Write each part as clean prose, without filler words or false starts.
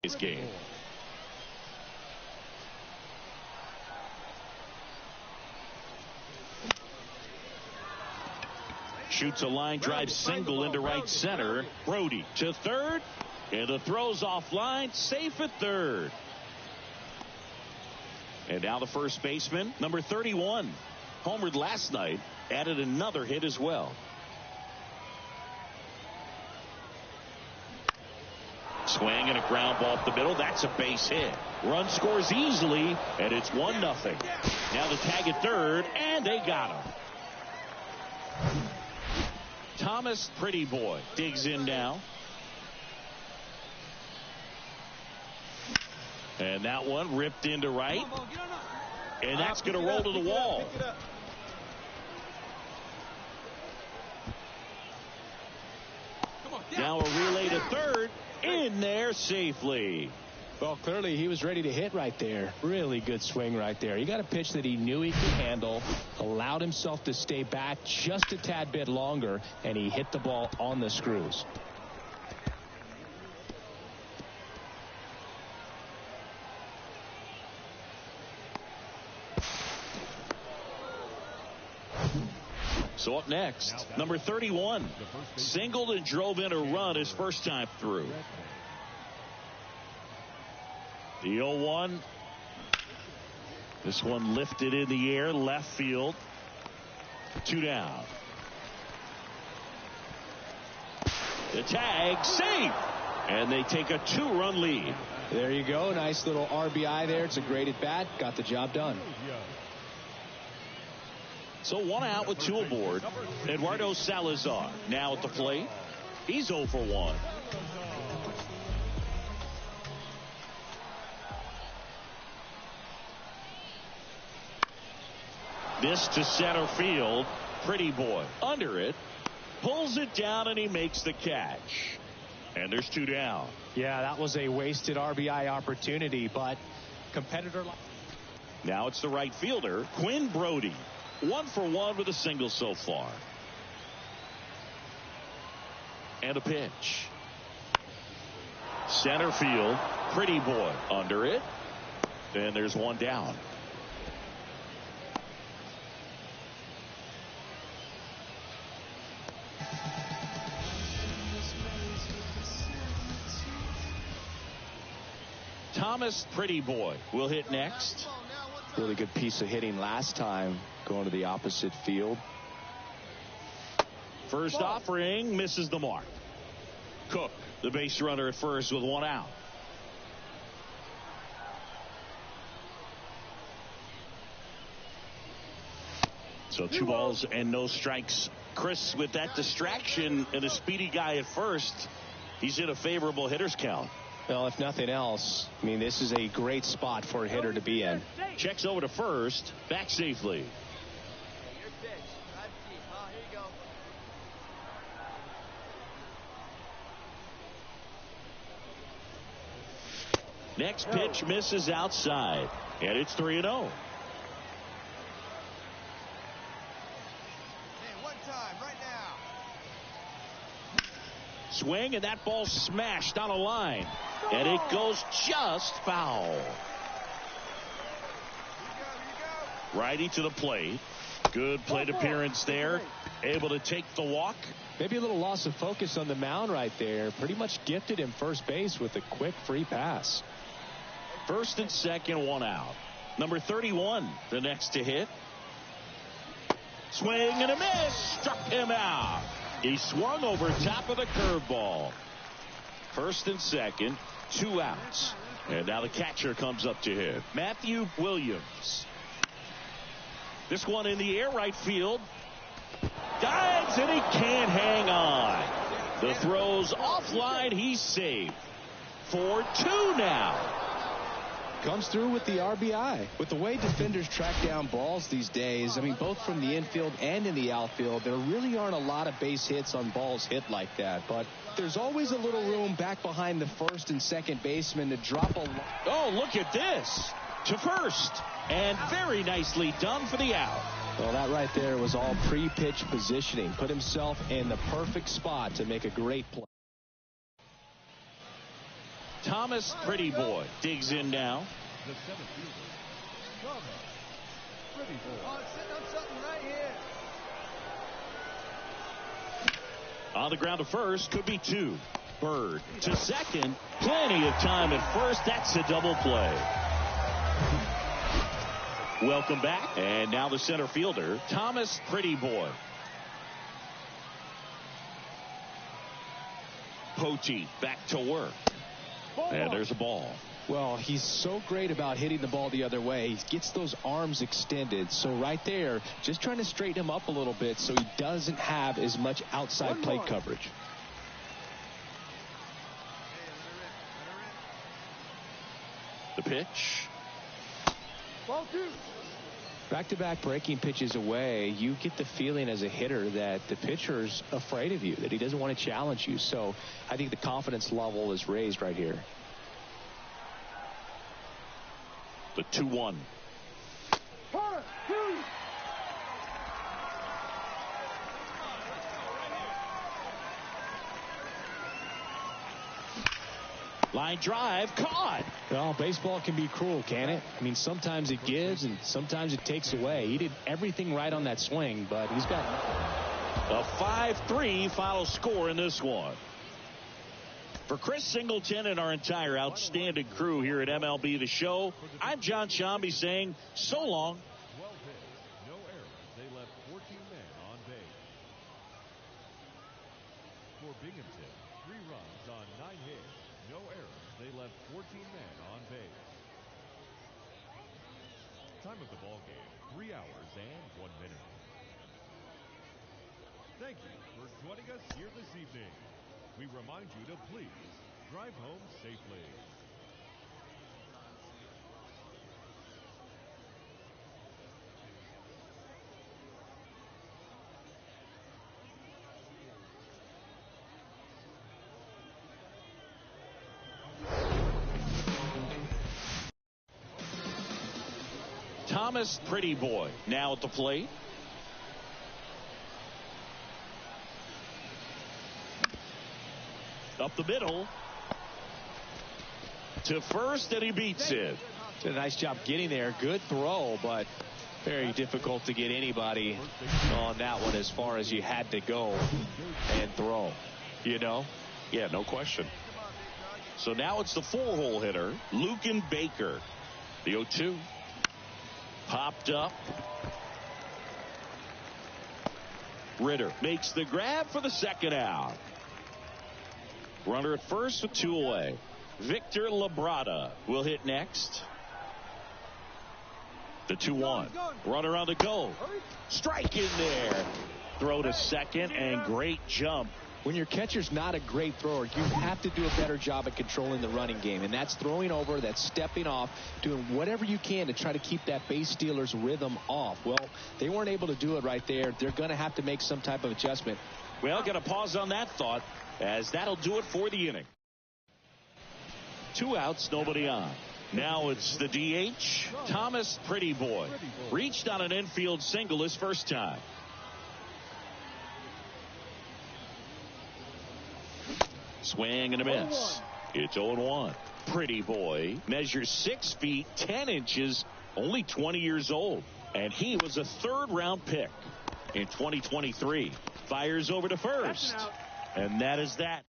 this game. Shoots a line drive single into right center. Brody to third, and the throw's offline, safe at third. And now the first baseman, number 31, homered last night, added another hit as well. Swing and a ground ball up the middle. That's a base hit. Run scores easily, and it's 1-0. Now the tag at third, and they got him. Thomas Pretty Boy digs in now. And that one ripped into right. And that's going to roll to the wall. Now a relay to third. In there safely. Well, clearly he was ready to hit right there. Really good swing right there. He got a pitch that he knew he could handle, allowed himself to stay back just a tad bit longer, and he hit the ball on the screws. So up next, number 31, singled and drove in a run his first time through. The 0-1. This one lifted in the air, left field. 2 down. The tag, safe. And they take a 2-run lead. There you go. Nice little RBI there. It's a great at bat. Got the job done. So 1 out with 2 aboard. Eduardo Salazar now at the plate. He's 0 for 1. This to center field. Pretty Boy under it. Pulls it down and he makes the catch. And there's 2 down. Yeah, that was a wasted RBI opportunity, but competitor. Now it's the right fielder, Quinn Brody. 1 for 1 with a single so far. And a pitch. Center field. Pretty Boy under it. And there's 1 down. Thomas Pretty Boy will hit next. Really good piece of hitting last time, going to the opposite field. First offering misses the mark. Cook, the base runner at first with 1 out. So 2 balls and no strikes. Chris, with that distraction and a speedy guy at first, he's in a favorable hitter's count. Well, if nothing else, I mean, this is a great spot for a hitter to be in. Checks over to first, back safely. Next pitch misses outside, and it's 3-0. Swing, and that ball smashed on a line, and it goes just foul. Righty to the plate. Good plate appearance there. Able to take the walk. Maybe a little loss of focus on the mound right there. Pretty much gifted him first base with a quick free pass. First and second, 1 out. Number 31, the next to hit. Swing and a miss. Struck him out. He swung over top of the curveball. First and second, 2 outs. And now the catcher comes up to hit. Matthew Williams. This one in the air, right field. Dives, and he can't hang on. The throw's offline. He's safe. 4-2 now. Comes through with the RBI. With the way defenders track down balls these days, I mean, both from the infield and in the outfield, there really aren't a lot of base hits on balls hit like that. But there's always a little room back behind the first and second baseman to drop a... Oh, look at this. To first. And very nicely done for the out. Well, that right there was all pre-pitch positioning. Put himself in the perfect spot to make a great play. Thomas Pretty Boy digs in now. The center fielder, Thomas Pretty Boy. Oh, it's sitting on something right here. On the ground to first, could be two. Bird to second. Plenty of time at first. That's a double play. Welcome back. And now the center fielder, Thomas Pretty Boy. Pote back to work. And there's a ball. Well, he's so great about hitting the ball the other way. He gets those arms extended. So right there, just trying to straighten him up a little bit so he doesn't have as much outside plate coverage. The pitch. Ball two. Back-to-back breaking pitches away, you get the feeling as a hitter that the pitcher's afraid of you, that he doesn't want to challenge you. So I think the confidence level is raised right here. The 2-1. Line drive, caught. Well, baseball can be cruel, can it? I mean, sometimes it gives and sometimes it takes away. He did everything right on that swing, but he's got a 5-3 final score in this one. For Chris Singleton and our entire outstanding crew here at MLB The Show, I'm John Shambi saying so long. 12 hits, no errors. They left 14 men on base. For Binghamton, 3 runs on 9 hits, no errors. They left 14 men on base. Time of the ball game, 3 hours and 1 minute. Thank you for joining us here this evening. We remind you to please drive home safely. Thomas Pretty Boy now at the plate. Up the middle to first, and he beats it. Did a nice job getting there. Good throw, but very difficult to get anybody on that one as far as you had to go and throw. You know? Yeah, no question. So now it's the 4-hole hitter, Lucan Baker. The 0-2. Popped up. Ritter makes the grab for the second out. Runner at first with 2 away. Victor Labrada will hit next. The 2-1. Runner on the go. Strike in there. Throw to second and great jump. When your catcher's not a great thrower, you have to do a better job at controlling the running game. And that's throwing over, that's stepping off, doing whatever you can to try to keep that base stealer's rhythm off. Well, they weren't able to do it right there. They're going to have to make some type of adjustment. Well, going to pause on that thought, as that'll do it for the inning. 2 outs, nobody on. Now it's the DH, Thomas Pretty Boy. Reached on an infield single his first time. Swing and a miss. It's 0-1. Pretty Boy measures 6 feet 10 inches, only 20 years old. And he was a 3rd-round pick in 2023. Fires over to first. And that is that.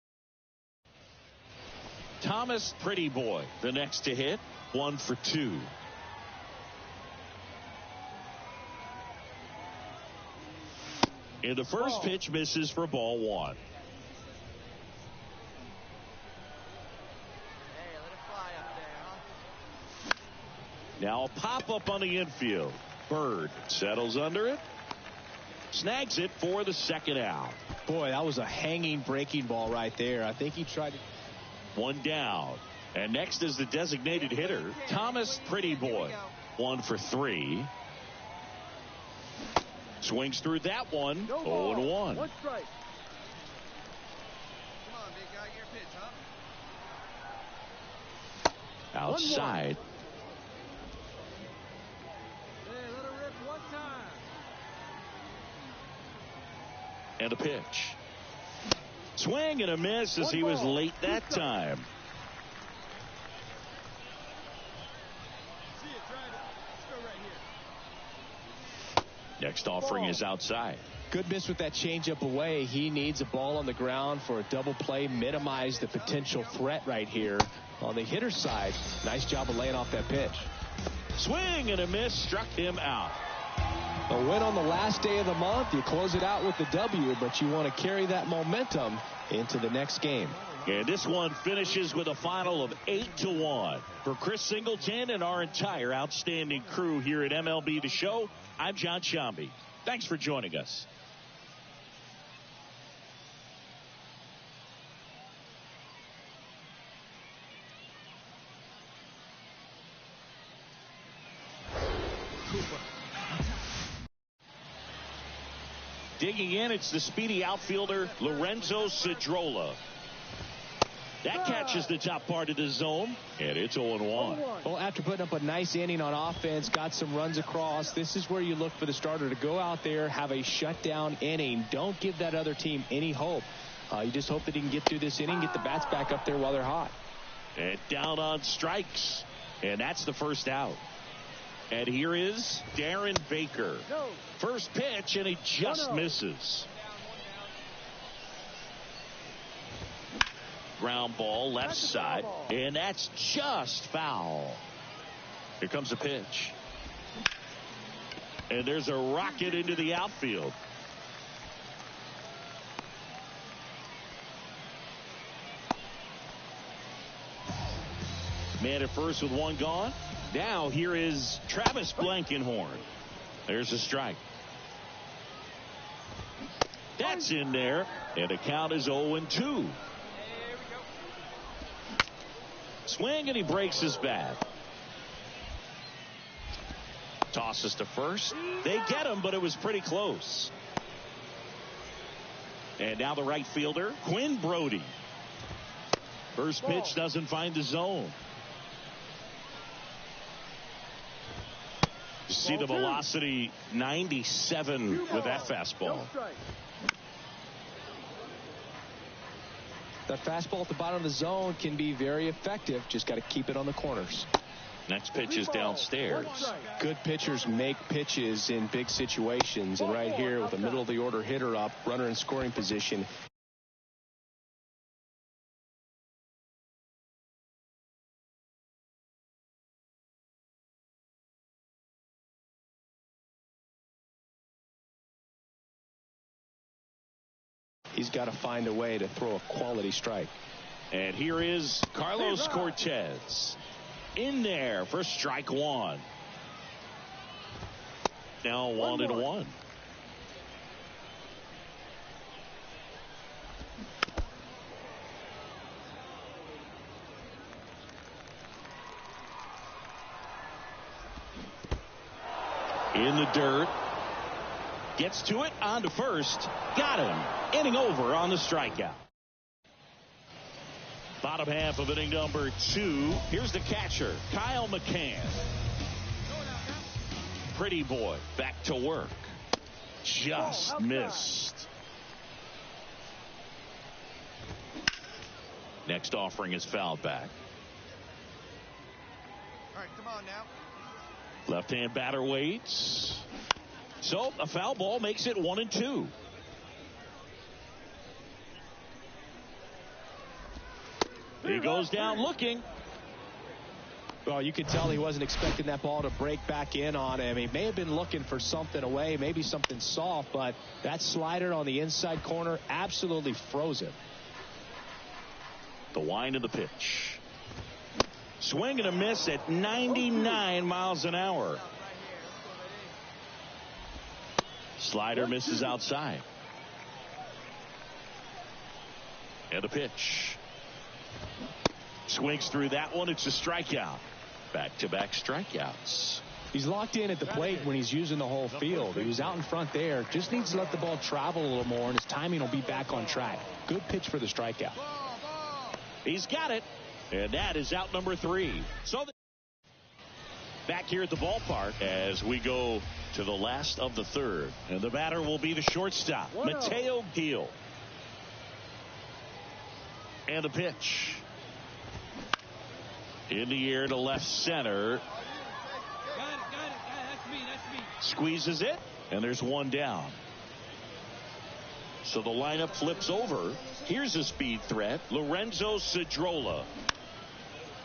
Thomas Pretty Boy, the next to hit, 1 for 2. And the first pitch misses for ball 1. Hey, let it fly up there, huh? Now a pop-up on the infield. Bird settles under it. Snags it for the second out. Boy, that was a hanging breaking ball right there. I think he tried to. 1 down. And next is the designated hitter, Thomas Pretty Boy. 1 for 3. Swings through that one. 0-1. 1 strike. Come on, big guy, your pitch, huh? Outside. Hey, let it rip 1 time. And a pitch. Swing and a miss as he was late that time. Next offering is outside. Good miss with that changeup away. He needs a ball on the ground for a double play. Minimize the potential threat right here. On the hitter's side, nice job of laying off that pitch. Swing and a miss, struck him out. A win on the last day of the month. You close it out with the W, but you want to carry that momentum into the next game. And this one finishes with a final of 8-1. For Chris Singleton and our entire outstanding crew here at MLB The Show, I'm John Shambi. Thanks for joining us. Digging in, it's the speedy outfielder Lorenzo Cedrola. That catches the top part of the zone, and it's 0-1. Well, after putting up a nice inning on offense, got some runs across, this is where you look for the starter to go out there, have a shutdown inning. Don't give that other team any hope. You just hope that he can get through this inning, get the bats back up there while they're hot. And down on strikes, and that's the first out. And here is Darren Baker. First pitch, and he just misses. Ground ball left side, and that's just foul. Here comes a pitch. And there's a rocket into the outfield. Man at first with one gone. Now here is Travis Blankenhorn. There's a strike. That's in there, and the count is 0-2. Swing, and he breaks his bat. Tosses to first. They get him, but it was pretty close. And now the right fielder, Quinn Brody. First pitch doesn't find the zone. You see the velocity 97 with that fastball. That fastball at the bottom of the zone can be very effective. Just got to keep it on the corners. Next pitch is downstairs. Good pitchers make pitches in big situations. And right here with a middle of the order hitter up, runner in scoring position. He's got to find a way to throw a quality strike. And here is Carlos Cortez. In there for strike one. Now 1-1. In the dirt. Gets to it, on to first. Got him. Inning over on the strikeout. Bottom half of inning number 2. Here's the catcher, Kyle McCann. Pretty boy back to work. Just missed. Next offering is fouled back. All right, come on now. Left-hand batter waits. So a foul ball makes it 1-2. He goes down looking. Well, you could tell he wasn't expecting that ball to break back in on him. He may have been looking for something away, maybe something soft, but that slider on the inside corner absolutely froze him. The wind of the pitch. Swing and a miss at 99 miles an hour. Slider misses outside. And a pitch. Swings through that one. It's a strikeout. Back-to-back strikeouts. He's locked in at the plate when he's using the whole field. He was out in front there. Just needs to let the ball travel a little more, and his timing will be back on track. Good pitch for the strikeout. He's got it. And that is out number 3. So back here at the ballpark as we go to the last of the third. And the batter will be the shortstop, Mateo Gil. And a pitch. In the air to left center. Got it. That's me. Squeezes it. And there's one down. So the lineup flips over. Here's a speed threat, Lorenzo Cedrola.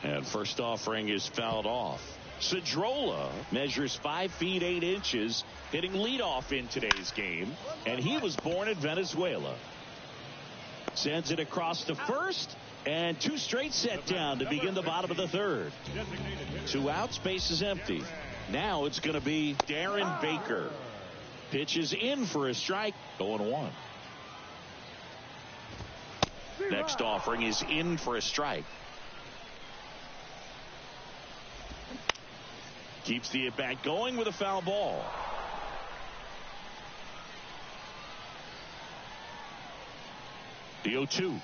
And first offering is fouled off. Cedrola measures 5 feet 8 inches, hitting leadoff in today's game, and he was born in Venezuela. Sends it across to first, and 2 straight set down to begin the bottom of the third. 2 outs, base is empty. Now it's going to be Darren Baker. Pitches in for a strike, 0-1. Next offering is in for a strike. Keeps the at-bat going with a foul ball. The 0-2.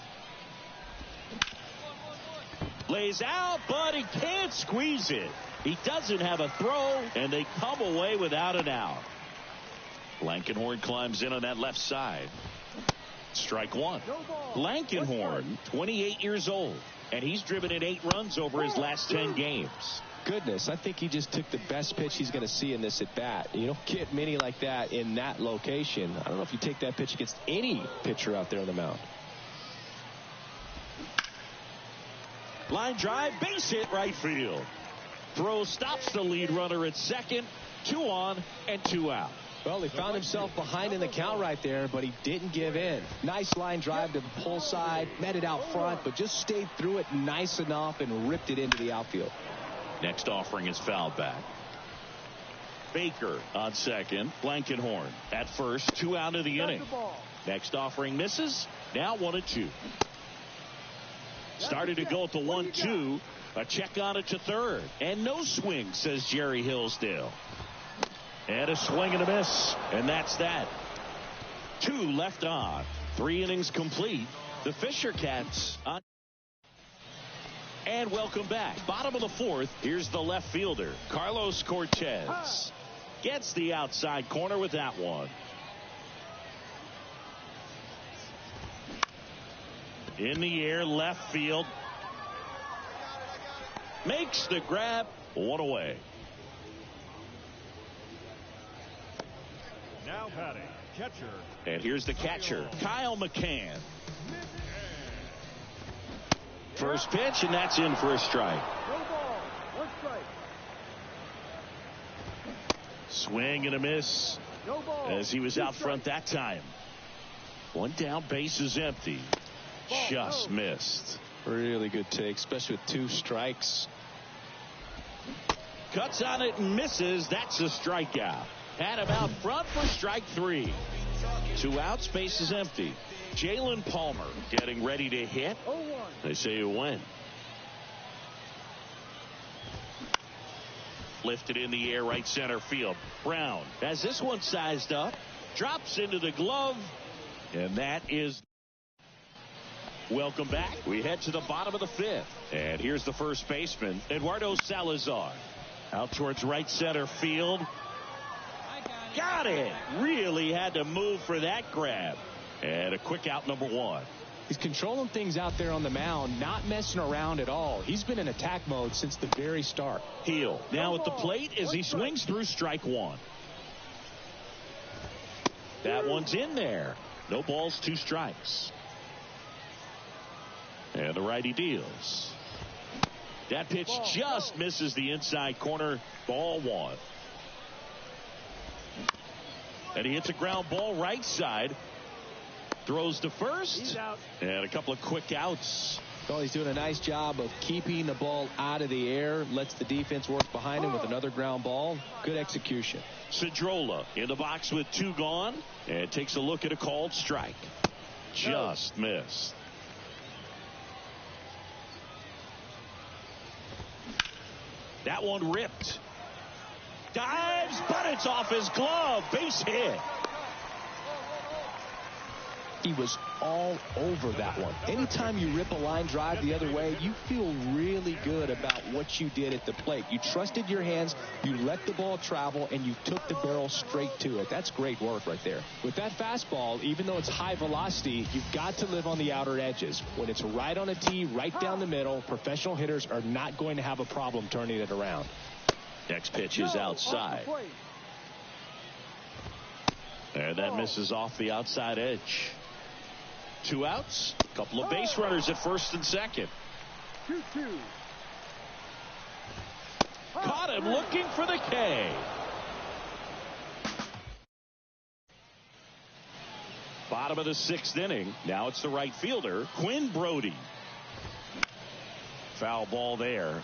Lays out, but he can't squeeze it. He doesn't have a throw, and they come away without an out. Blankenhorn climbs in on that left side. Strike 1. Blankenhorn, 28 years old, and he's driven in 8 runs over his last 10 games. Goodness, I think he just took the best pitch he's going to see in this at bat. You don't get many like that in that location. I don't know if you take that pitch against any pitcher out there on the mound. Line drive, base hit, right field. Throw stops the lead runner at second. 2 on and 2 out. Well, he found himself behind in the count right there, but he didn't give in. Nice line drive to the pull side, met it out front, but just stayed through it nice enough and ripped it into the outfield. Next offering is fouled back. Baker on second. Blankenhorn at first. 2 out of the inning. Next offering misses. Now 1-2. Started to go at the 1-2. A check on it to third. And no swing, says Jerry Hillsdale. And a swing and a miss. And that's that. 2 left on. 3 innings complete. The Fisher Cats on. And welcome back. Bottom of the 4th. Here's the left fielder, Carlos Cortez. Gets the outside corner with that one. In the air, left field. Makes the grab. 1 away. Now batting, catcher. And here's the catcher, Kyle McCann. First pitch, and that's in for a strike. No ball. 1 strike. Swing and a miss No ball. as he was out front that time. 1 down, base is empty. Just missed. Really good take, especially with 2 strikes. Cuts on it and misses. That's a strikeout. Had him out front for strike 3. 2 outs, base is empty. Jalen Palmer getting ready to hit. 0-1. They say you win. Lifted in the air, right center field. Brown has this one sized up. Drops into the glove. And that is. Welcome back. We head to the bottom of the 5th. And here's the first baseman, Eduardo Salazar. Out towards right center field. Got it. Really had to move for that grab. And a quick out, number 1. He's controlling things out there on the mound, not messing around at all. He's been in attack mode since the very start. Heel now at the plate as he swings through strike 1. That one's in there. No balls, 2 strikes. And the righty deals. That pitch just misses the inside corner. Ball 1. And he hits a ground ball right side. Throws to first. And a couple of quick outs. Well, he's doing a nice job of keeping the ball out of the air. Lets the defense work behind him with another ground ball. Good execution. Cedrola in the box with 2 gone. And takes a look at a called strike. Just missed. That one ripped. Dives, but it's off his glove. Base hit. He was all over that one. Anytime you rip a line drive the other way, you feel really good about what you did at the plate. You trusted your hands, you let the ball travel, and you took the barrel straight to it. That's great work right there. With that fastball, even though it's high velocity, you've got to live on the outer edges. When it's right on a tee, right down the middle, professional hitters are not going to have a problem turning it around. Next pitch is outside. And that misses off the outside edge. 2 outs. A couple of base runners at first and second. 2-2. Caught him looking for the K. Bottom of the 6th inning. Now it's the right fielder, Quinn Brody. Foul ball there.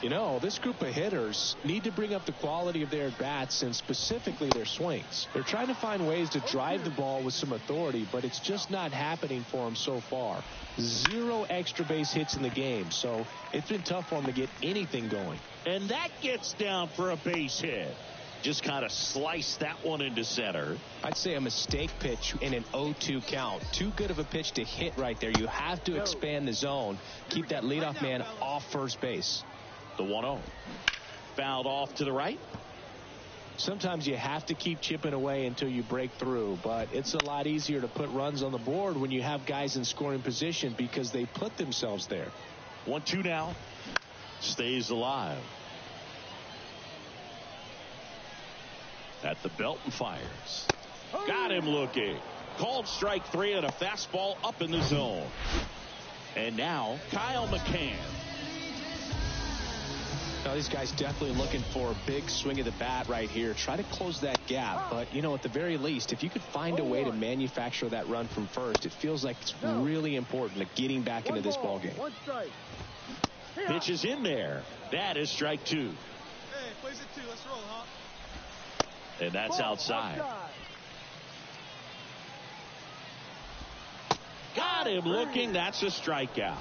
You know, this group of hitters need to bring up the quality of their bats and specifically their swings. They're trying to find ways to drive the ball with some authority, but it's just not happening for them so far. 0 extra base hits in the game, so it's been tough for them to get anything going. And that gets down for a base hit. Just kind of sliced that one into center. I'd say a mistake pitch in an 0-2 count. Too good of a pitch to hit right there. You have to expand the zone. Keep that leadoff man off first base. The 1-0. Fouled off to the right. Sometimes you have to keep chipping away until you break through, but it's a lot easier to put runs on the board when you have guys in scoring position because they put themselves there. 1-2 now. Stays alive. At the belt and fires. Got him looking. Called strike 3 and a fastball up in the zone. And now Kyle McCann. Now, these guys definitely looking for a big swing of the bat right here. Try to close that gap. But, you know, at the very least, if you could find a way to manufacture that run from first, it feels like it's really important to getting back into this ball game. 1 strike. Pitch is in there. That is strike 2. Hey, plays it 2. Let's roll, huh? And that's outside. Got him looking. That's a strikeout.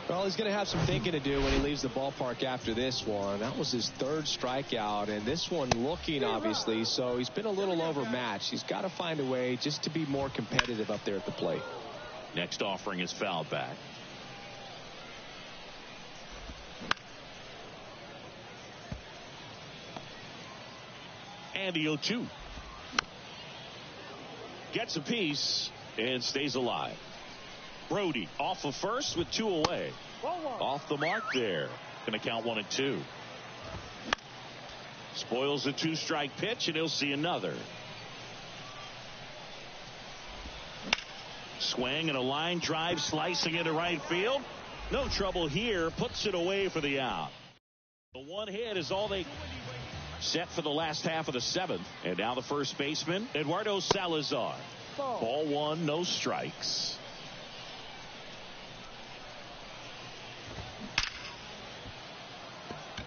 Well, he's going to have some thinking to do when he leaves the ballpark after this one. That was his 3rd strikeout, and this one looking, obviously, so he's been a little overmatched. He's got to find a way just to be more competitive up there at the plate. Next offering is fouled back. And the 0-2. Gets a piece and stays alive. Brody off of first with 2 away. Off the mark there. Going to count 1 and 2. Spoils the 2-strike pitch, and he'll see another. Swing and a line drive slicing into right field. No trouble here. Puts it away for the out. The 1 hit is all they set for the last half of the 7th. And now the first baseman, Eduardo Salazar. Ball 1, no strikes.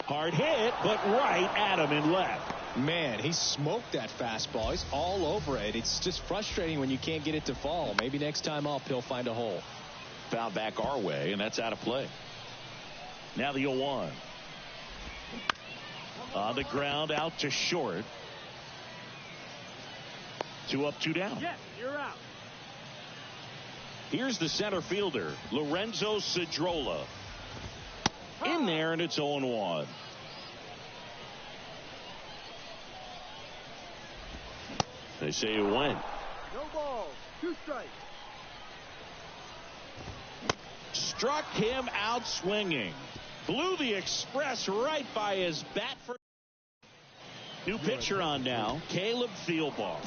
Hard hit, but right at him and left. Man, he smoked that fastball. He's all over it. It's just frustrating when you can't get it to fall. Maybe next time up he'll find a hole. Foul back our way, and that's out of play. Now the 0-1. On the ground, out to short. 2 up, 2 down. Yes, you're out. Here's the center fielder, Lorenzo Cedrola. In there, and it's 0-1. They say you win. No ball. 2 strikes. Struck him out swinging. Blew the express right by his bat. For new pitcher on now, Caleb Thielbar.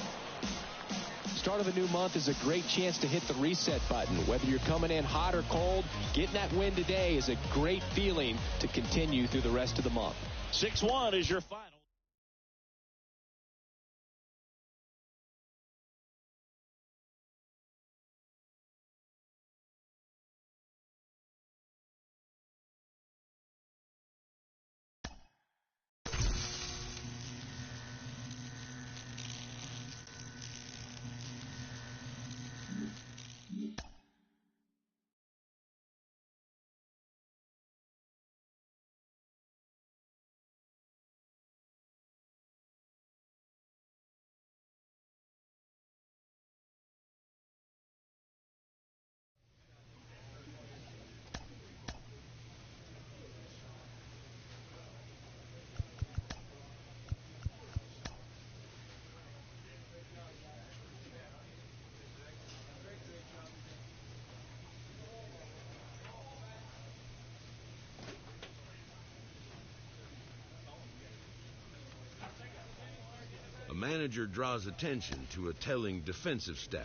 Start of a new month is a great chance to hit the reset button. Whether you're coming in hot or cold, getting that win today is a great feeling to continue through the rest of the month. 6-1 is your final. manager draws attention to a telling defensive stat.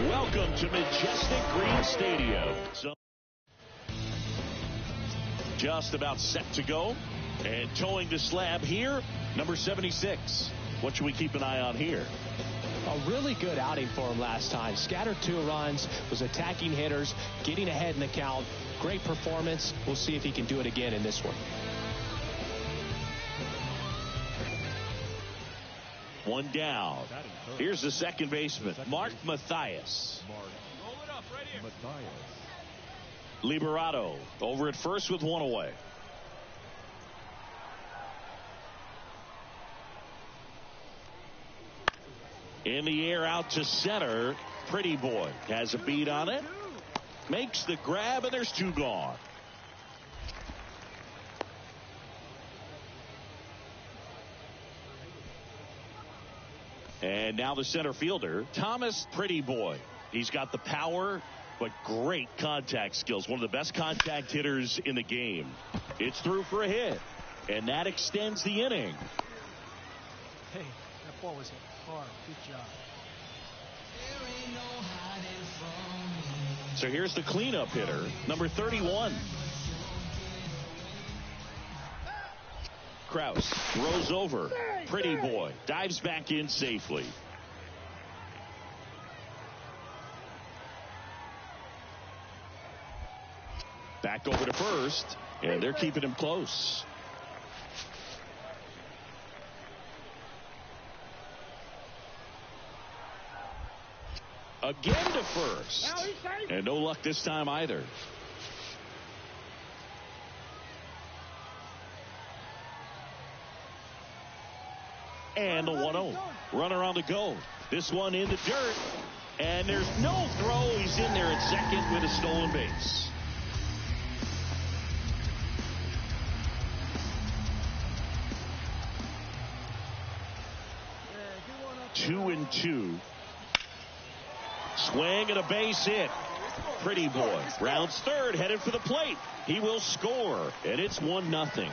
Welcome to Majestic Green Stadium. So just about set to go. And towing the slab here, number 76. What should we keep an eye on here? A really good outing for him last time. Scattered 2 runs, was attacking hitters, getting ahead in the count. Great performance. We'll see if he can do it again in this one. One down. Here's the second baseman, Mark Mathias. Roll it up right here. Mathias. Liberato over at first with 1 away. In the air out to center. Pretty Boy has a beat on it. Makes the grab, and there's 2 gone. And now the center fielder, Thomas Pretty Boy. He's got the power, but great contact skills. One of the best contact hitters in the game. It's through for a hit, and that extends the inning. Hey, that ball was hit hard. Good job. So here's the cleanup hitter, number 31. Kraus throws over. Pretty Boy dives back in safely. Back over to first, and they're keeping him close. Again to first, and no luck this time either. And the 1-0. Runner on the go. This one in the dirt. And there's no throw. He's in there at second with a stolen base. Yeah, 2-2. Swing and a base hit. Pretty Boy rounds third, headed for the plate. He will score, and it's 1-0.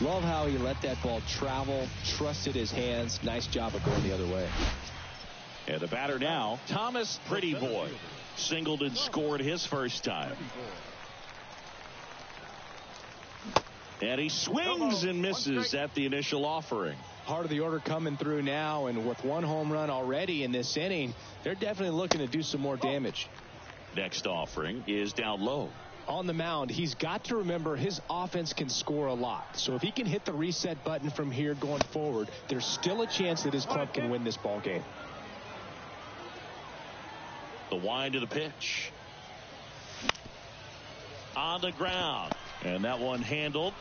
Love how he let that ball travel, trusted his hands. Nice job of going the other way. And the batter now, Thomas Pretty Boy. Singled and scored his first time. And he swings and misses at the initial offering. Heart of the order coming through now, and with 1 home run already in this inning, they're definitely looking to do some more damage. Next offering is down low. On the mound, he's got to remember his offense can score a lot. So if he can hit the reset button from here going forward, there's still a chance that his club can win this ball game. The wind of the pitch. On the ground. And that one handled.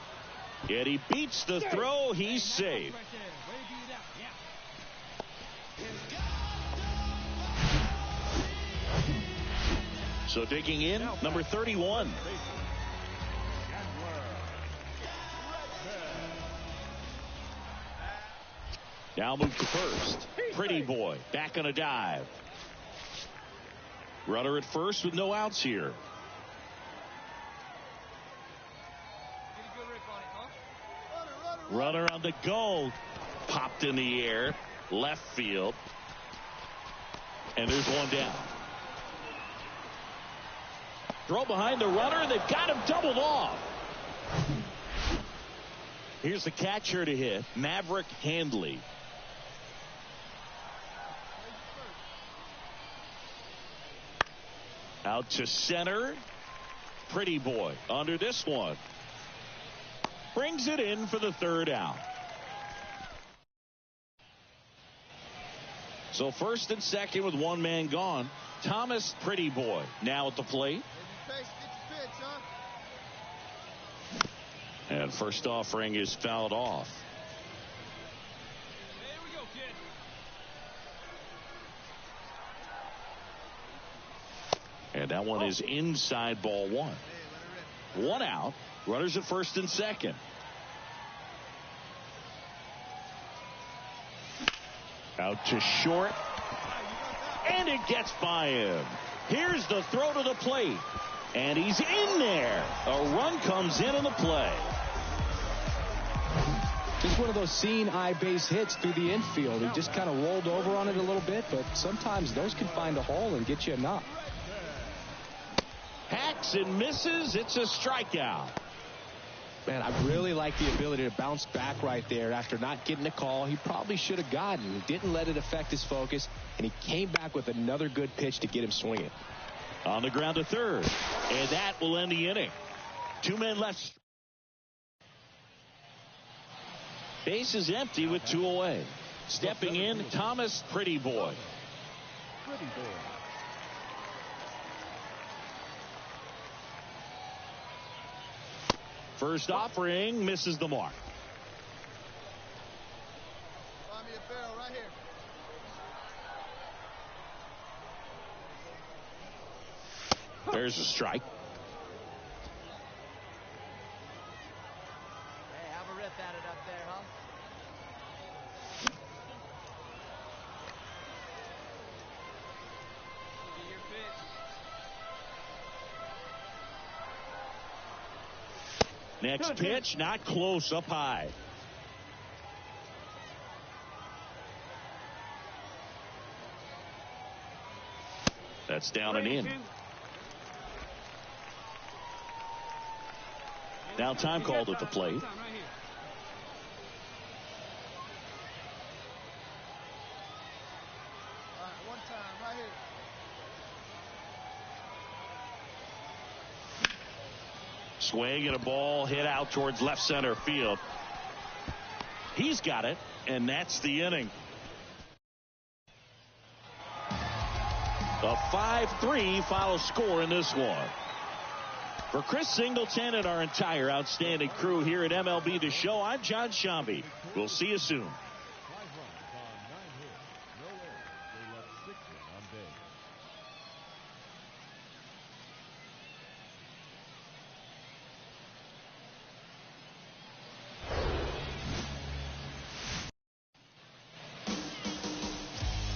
Yet he beats the throw. He's safe. So digging in, number 31. Now move to first. Pretty Boy back on a dive. Runner at first with no outs here. Runner on the go. Popped in the air. Left field. And there's one down. Throw behind the runner. They've got him doubled off. Here's the catcher to hit, Maverick Handley. Out to center. Pretty Boy under this one. Brings it in for the third out. So first and second with one man gone. Thomas Pretty Boy now at the plate. And first offering is fouled off. Here we go, kid. And that one is inside, ball one. One out. Runners at first and second. Out to short. And it gets by him. Here's the throw to the plate. And he's in there. A run comes in the play. Just one of those seeing eye base hits through the infield. He just kind of rolled over on it a little bit, but sometimes those can find a hole and get you a knock. Hacks and misses. It's a strikeout. Man, I really like the ability to bounce back right there after not getting a call. He probably should have gotten. He didn't let it affect his focus, and he came back with another good pitch to get him swinging. On the ground to third, and that will end the inning. Two men left. Base is empty with two away. Stepping in, Thomas Pretty Boy. Pretty Boy. First offering misses the mark. Find me a barrel right here. There's a strike. Hey, have a rip at it up there, huh? Give your pitch. Next pitch, not close, up high. That's down and in. Now time called at the plate. All right, one time, right here. Swing and a ball hit out towards left center field. He's got it, and that's the inning. A 5-3 final score in this one. For Chris Singleton and our entire outstanding crew here at MLB The Show, I'm John Shambi. We'll see you soon. 5 runs on 9 hits, no errors. They left 6 men on base.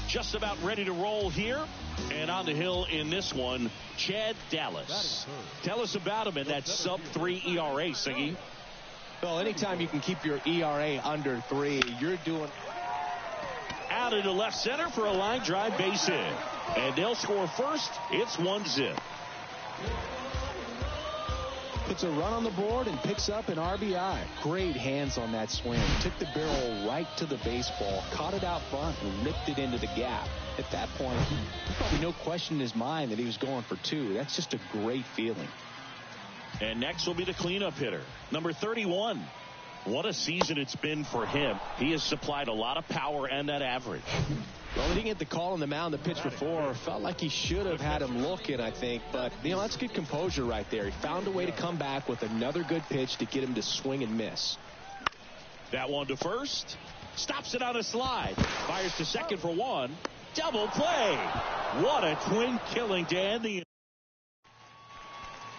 Just about ready to roll here. And on the hill in this one, Chad Dallas. Tell us about him in that sub-3 ERA, Siggy. Well, anytime you can keep your ERA under 3, you're doing. Out into left center for a line drive base hit. And they'll score first. It's 1-0. Puts a run on the board and picks up an RBI. Great hands on that swing. Took the barrel right to the baseball, caught it out front, and ripped it into the gap. At that point, probably no question in his mind that he was going for 2. That's just a great feeling. And next will be the cleanup hitter, number 31. What a season it's been for him. He has supplied a lot of power and that average. Well, he didn't get the call on the mound the pitch before. Felt like he should have had him looking, I think. But, that's good composure right there. He found a way to come back with another good pitch to get him to swing and miss. That one to first. Stops it on a slide. Fires to second for 1. Double play. What a twin killing to end the.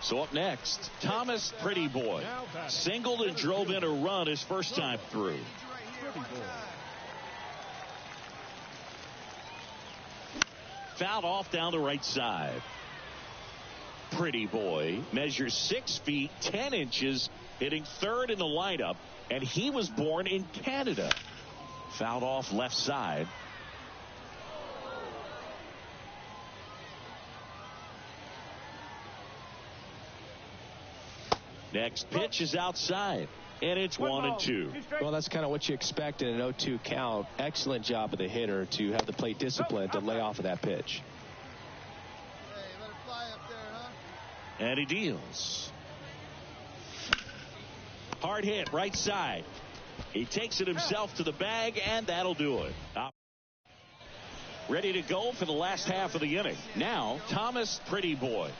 So up next, Thomas Pretty Boy. Singled and drove in a run his first time through. Fouled off down the right side. Pretty Boy measures 6 feet 10 inches, hitting third in the lineup, and he was born in Canada. Fouled off left side. Next pitch is outside, and it's 1-2. Well, that's kind of what you expect in an 0-2 count. Excellent job of the hitter to have the plate discipline to lay off of that pitch. Hey, let it fly up there, huh? And he deals. Hard hit, right side. He takes it himself to the bag, and that'll do it. ready to go for the last half of the inning. Now, Thomas Pretty Boy.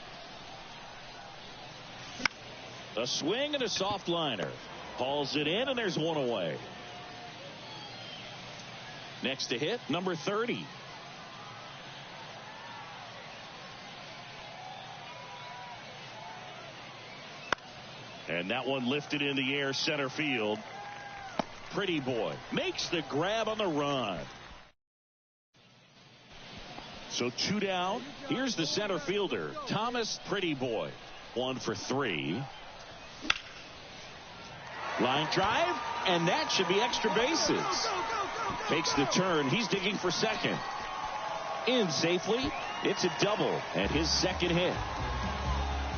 A swing and a soft liner. Hauls it in, and there's one away. Next to hit, number 30. And that one lifted in the air center field. Pretty Boy makes the grab on the run. So 2 down. Here's the center fielder, Thomas Pretty Boy. 1 for 3. Line drive, and that should be extra bases. Makes the turn. He's digging for second. In safely. It's a double and his second hit.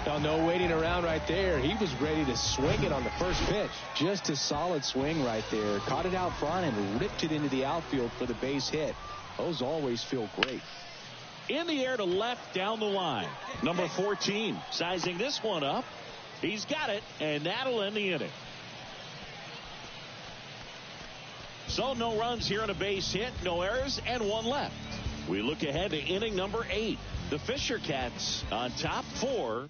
Oh, no waiting around right there. He was ready to swing it on the first pitch. Just a solid swing right there. Caught it out front and ripped it into the outfield for the base hit. Those always feel great. In the air to left down the line. Number 14 sizing this one up. He's got it, and that'll end the inning. So no runs here on a base hit, no errors, and 1 left. We look ahead to inning number 8. The Fisher Cats on top 4.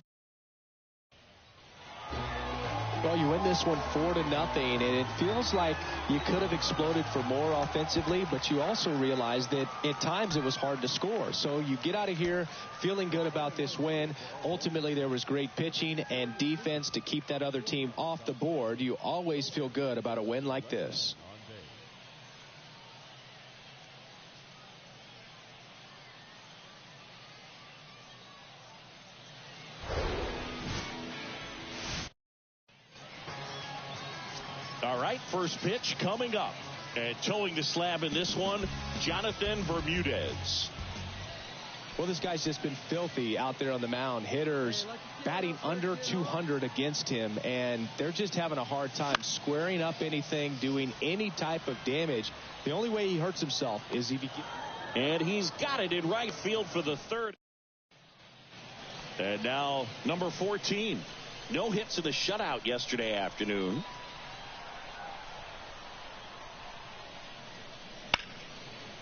Well, you win this one 4-0, and it feels like you could have exploded for more offensively, but you also realize that at times it was hard to score. So you get out of here feeling good about this win. Ultimately, there was great pitching and defense to keep that other team off the board. You always feel good about a win like this. All right, first pitch coming up. And towing the slab in this one, Jonathan Bermudez. Well, this guy's just been filthy out there on the mound. Hitters batting under 200 against him, and they're just having a hard time squaring up anything, doing any type of damage. The only way he hurts himself is if he and he's got it in right field for the third. And now number 14. No hits in the shutout yesterday afternoon.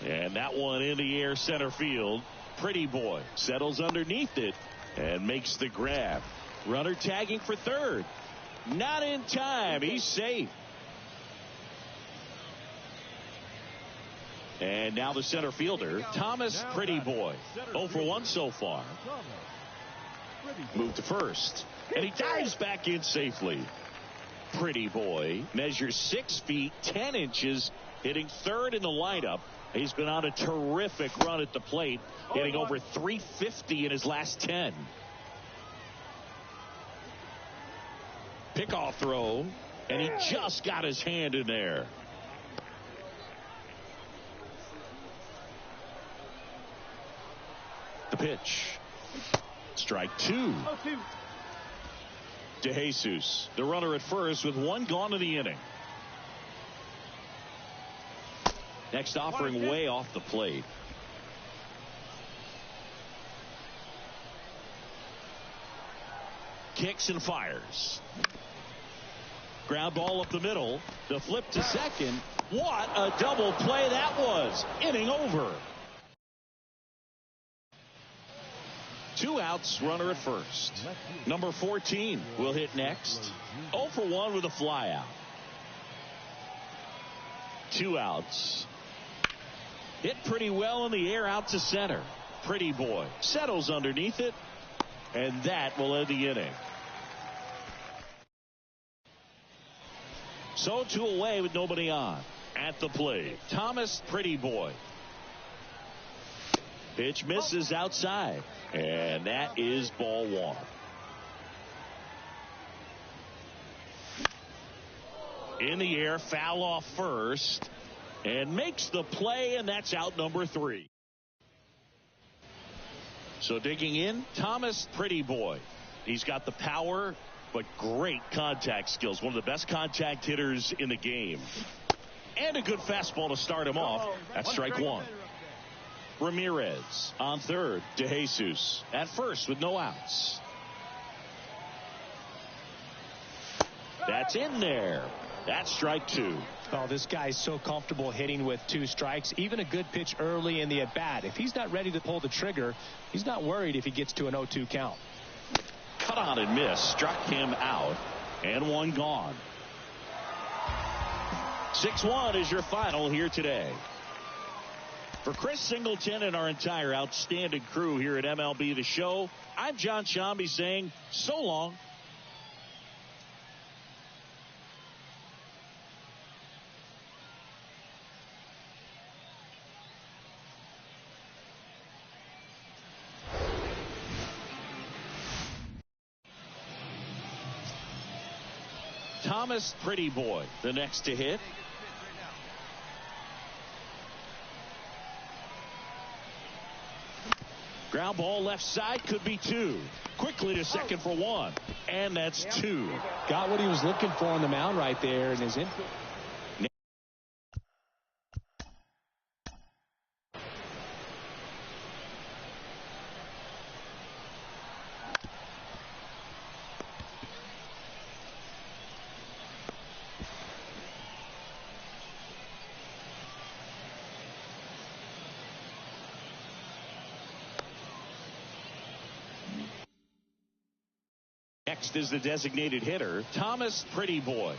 And that one in the air center field. Pretty Boy settles underneath it and makes the grab. Runner tagging for third. Not in time. He's safe. And now the center fielder, Thomas Pretty Boy. 0 for 1 so far. Move to first. And he dives back in safely. Pretty Boy measures 6 feet 10 inches, hitting third in the lineup. He's been on a terrific run at the plate, hitting over 350 in his last 10. Pickoff throw, and he just got his hand in there. The pitch. Strike 2. DeJesus, the runner at first with 1 gone in the inning. Next offering way off the plate. Kicks and fires. Ground ball up the middle. The flip to second. What a double play that was. Inning over. 2 outs, runner at first. Number 14 will hit next. 0 for 1 with a fly out. 2 outs. Hit pretty well in the air out to center. Pretty Boy settles underneath it, and that will end the inning. So 2 away with nobody on. At the plate, Thomas Pretty Boy. Pitch misses outside, and that is ball 1. In the air, foul off first, and makes the play, and that's out number 3. So digging in, Thomas Pretty Boy. He's got the power, but great contact skills. One of the best contact hitters in the game. And a good fastball to start him off. That's strike 1. Ramirez on third. DeJesus at first with no outs. That's in there. That's strike 2. Oh, this guy's so comfortable hitting with 2 strikes. Even a good pitch early in the at-bat. If he's not ready to pull the trigger, he's not worried if he gets to an 0-2 count. Cut on and miss. Struck him out. And 1 gone. 6-1 is your final here today. For Chris Singleton and our entire outstanding crew here at MLB The Show, I'm John Shambi saying so long. Thomas Pretty Boy, the next to hit. Ground ball left side, could be 2. Quickly to second for 1. And that's 2. Got what he was looking for on the mound right there in his infield. Next is the designated hitter, Thomas Pretty Boy.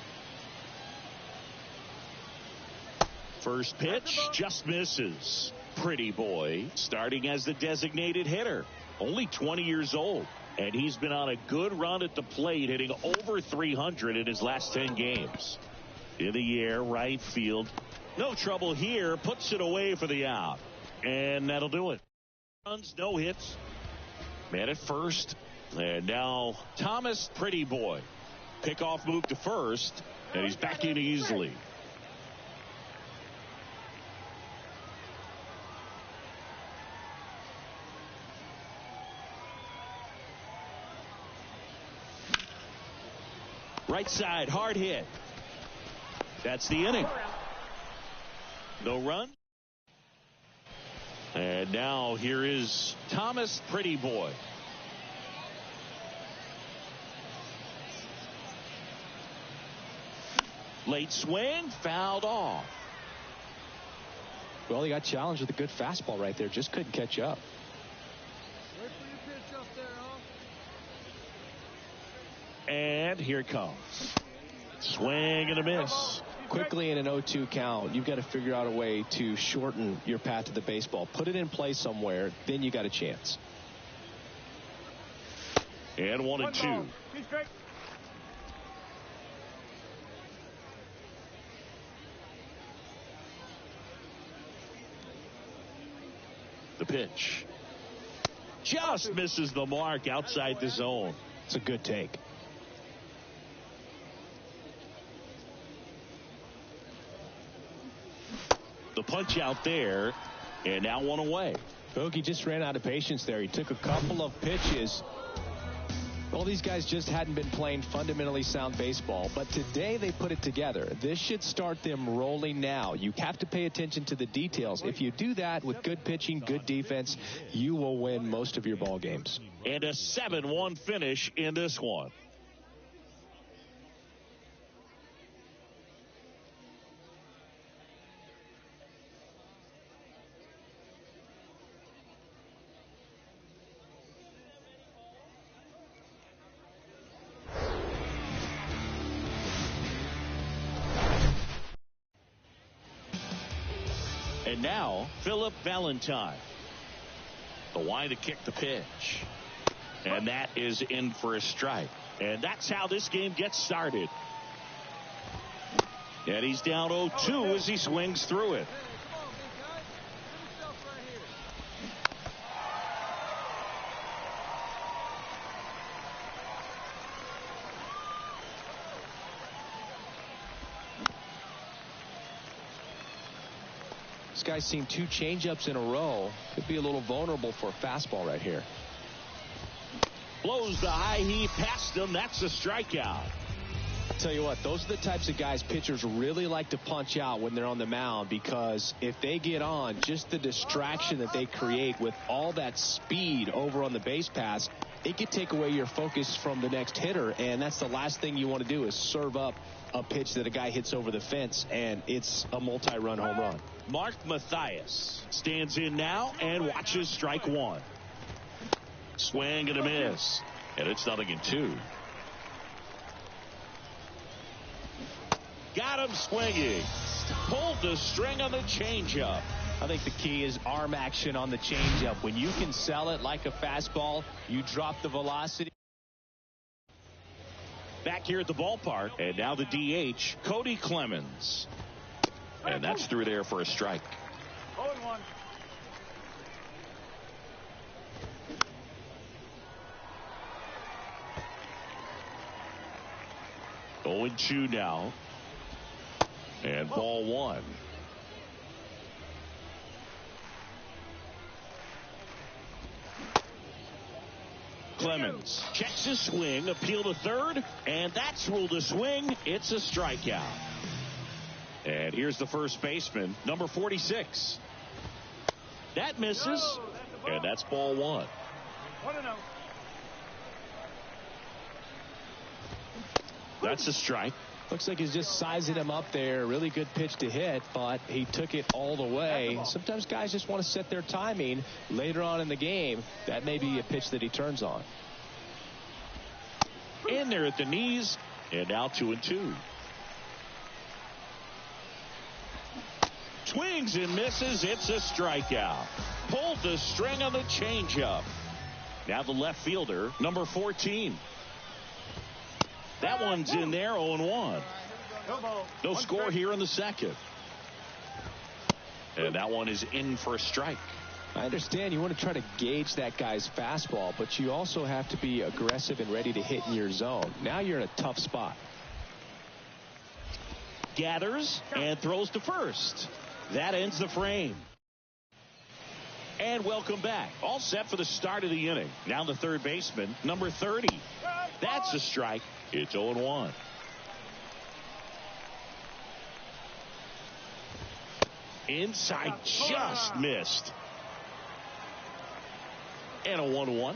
First pitch just misses. Pretty Boy starting as the designated hitter. Only 20 years old. And he's been on a good run at the plate, hitting over 300 in his last 10 games. In the air, right field. No trouble here. Puts it away for the out. And that'll do it. Runs, no hits. Man at first. And now Thomas Pretty Boy. Pickoff move to first. And he's back in easily. Right side, hard hit. That's the inning. No run. And now here is Thomas Pretty Boy. Late swing, fouled off. Well, he got challenged with a good fastball right there. Just couldn't catch up. Wait for your pitch up there, huh? And here it comes. Swing and a miss. Quickly in an 0-2 count, you've got to figure out a way to shorten your path to the baseball. Put it in play somewhere, then you got a chance. And 1-2. The pitch just misses the mark outside the zone. It's a good take. The punch out there, and now 1 away. Bogey just ran out of patience there. He took a couple of pitches. All these guys just hadn't been playing fundamentally sound baseball, but today they put it together. This should start them rolling now. You have to pay attention to the details. If you do that with good pitching, good defense, you will win most of your ball games. And a 7-1 finish in this one. And now, Philip Valentine. The line to kick the pitch. And that is in for a strike. And that's how this game gets started. And he's down 0-2 as he swings through it. This guy's seen 2 changeups in a row. Could be a little vulnerable for a fastball right here. Blows the high heave past him. That's a strikeout. Tell you what, those are the types of guys pitchers really like to punch out when they're on the mound, because if they get on, just the distraction that they create with all that speed over on the base pass, it could take away your focus from the next hitter, and that's the last thing you want to do is serve up a pitch that a guy hits over the fence, and it's a multi-run home run. Mark Mathias stands in now and watches strike one. Swing and a miss, and it's 0-2. Got him swinging. Pulled the string on the changeup. I think the key is arm action on the changeup. When you can sell it like a fastball, you drop the velocity. Back here at the ballpark, and now the DH, Cody Clemens. And that's through there for a strike. 0-1. Oh, 0-2 now. And ball one. Clemens checks his swing, appeal to third, and that's ruled a swing. It's a strikeout. And here's the first baseman, number 46. That misses, and that's ball one. 1-0. That's a strike. Looks like he's just sizing him up there. Really good pitch to hit, but he took it all the way. Sometimes guys just want to set their timing later on in the game. That may be a pitch that he turns on. In there at the knees, and now 2-2. Swings and misses. It's a strikeout. Pulled the string on the changeup. Now the left fielder, number 14. That one's in there, 0-1. No score here in the second. And that one is in for a strike. I understand you want to try to gauge that guy's fastball, but you also have to be aggressive and ready to hit in your zone. Now you're in a tough spot. Gathers and throws to first. That ends the frame. And welcome back. All set for the start of the inning. Now the third baseman, number 30. That's a strike. It's 0-1. Inside, just missed. And a 1-1.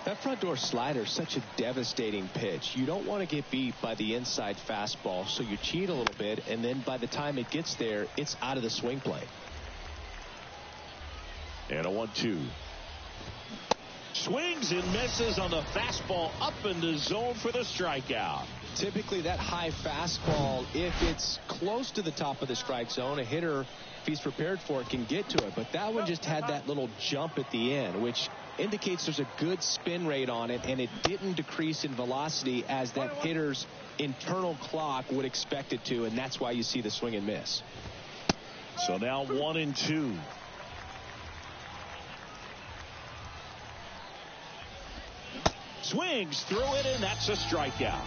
That front door slider is such a devastating pitch. You don't want to get beat by the inside fastball, so you cheat a little bit, and then by the time it gets there, it's out of the swing play. And a 1-2. Swings and misses on the fastball up in the zone for the strikeout. Typically that high fastball, if it's close to the top of the strike zone, a hitter, if he's prepared for it, can get to it. But that one just had that little jump at the end, which indicates there's a good spin rate on it, and it didn't decrease in velocity as that hitter's internal clock would expect it to, and that's why you see the swing and miss. So now 1-2. Swings through it, and that's a strikeout.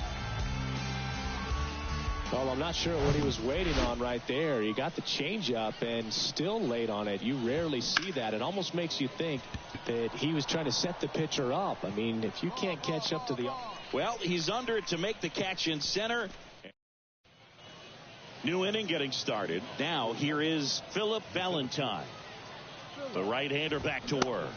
Well, I'm not sure what he was waiting on right there. He got the changeup and still laid on it. You rarely see that. It almost makes you think that he was trying to set the pitcher up. I mean, if you can't catch up to the... Well, he's under it to make the catch in center. New inning getting started. Now here is Philip Valentine. The right-hander back to work.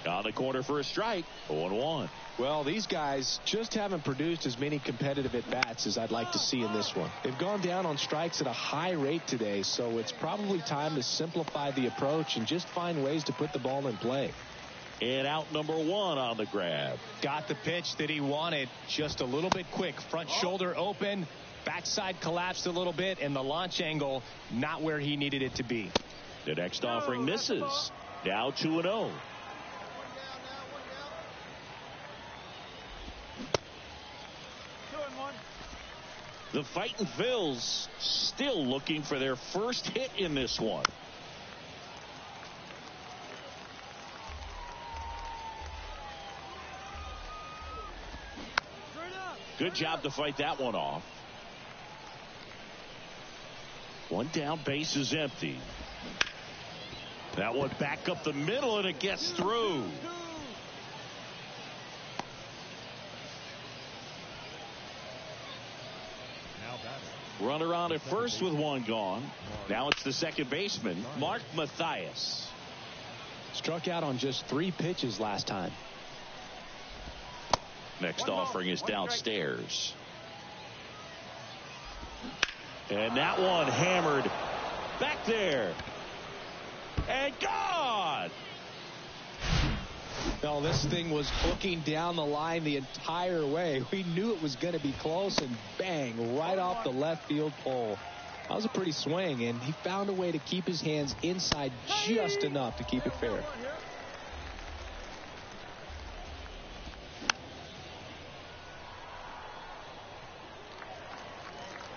On the corner for a strike. 0-1. Well, these guys just haven't produced as many competitive at-bats as I'd like to see in this one. They've gone down on strikes at a high rate today, so it's probably time to simplify the approach and just find ways to put the ball in play. And out number 1 on the grab. Got the pitch that he wanted, just a little bit quick. Front shoulder open, backside collapsed a little bit, and the launch angle not where he needed it to be. The next offering misses. Now 2-0. The Fightin' Phils still looking for their first hit in this one. Good job to fight that one off. One down, base is empty. That one back up the middle, and it gets through. Runner on at first with one gone. Now it's the second baseman, Mark Mathias. Struck out on just 3 pitches last time. Next offering is downstairs. And that one hammered back there. And gone. No, this thing was hooking down the line the entire way. We knew it was going to be close, and bang, right off the left field pole. That was a pretty swing, and he found a way to keep his hands inside just enough to keep it fair.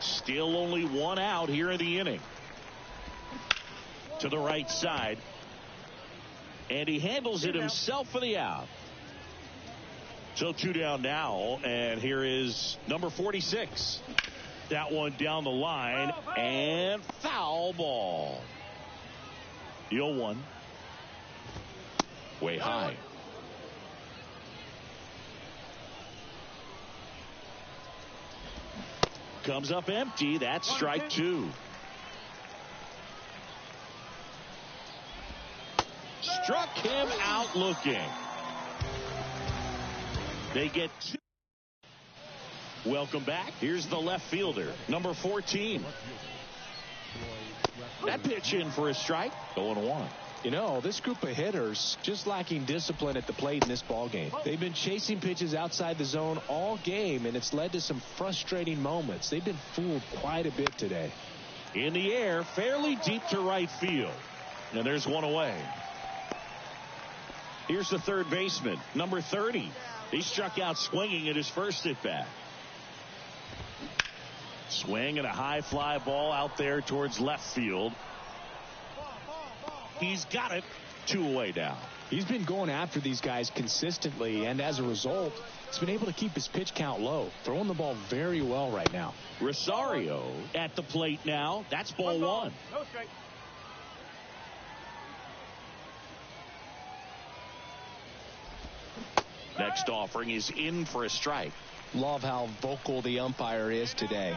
Still only 1 out here in the inning. To the right side. And he handles it himself for the out. So 2 down now, and here is number 46. That one down the line, and foul ball. The 0-1. Way high. Comes up empty. That's strike 2. Struck him out looking. They get 2. Welcome back. Here's the left fielder, number 14. That pitch in for a strike. 0-1. You know, this group of hitters just lacking discipline at the plate in this ball game. They've been chasing pitches outside the zone all game, and it's led to some frustrating moments. They've been fooled quite a bit today. In the air, fairly deep to right field. And there's one away. Here's the third baseman, number 30. He struck out swinging at his first at-bat. Swing and a high fly ball out there towards left field. He's got it. 2 away now. He's been going after these guys consistently, and as a result, he's been able to keep his pitch count low, throwing the ball very well right now. Rosario at the plate now. That's ball 1. No strike. Next offering is in for a strike. Love how vocal the umpire is today.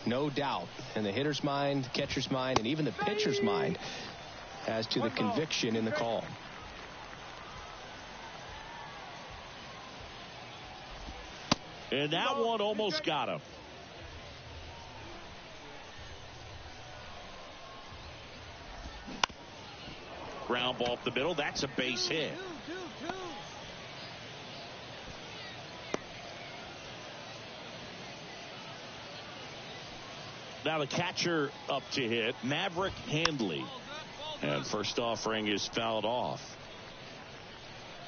No doubt in the hitter's mind, catcher's mind, and even the pitcher's mind as to the conviction in the call. And that one almost got him. Ground ball up the middle. That's a base hit. Now the catcher up to hit, Maverick Handley. And first offering is fouled off.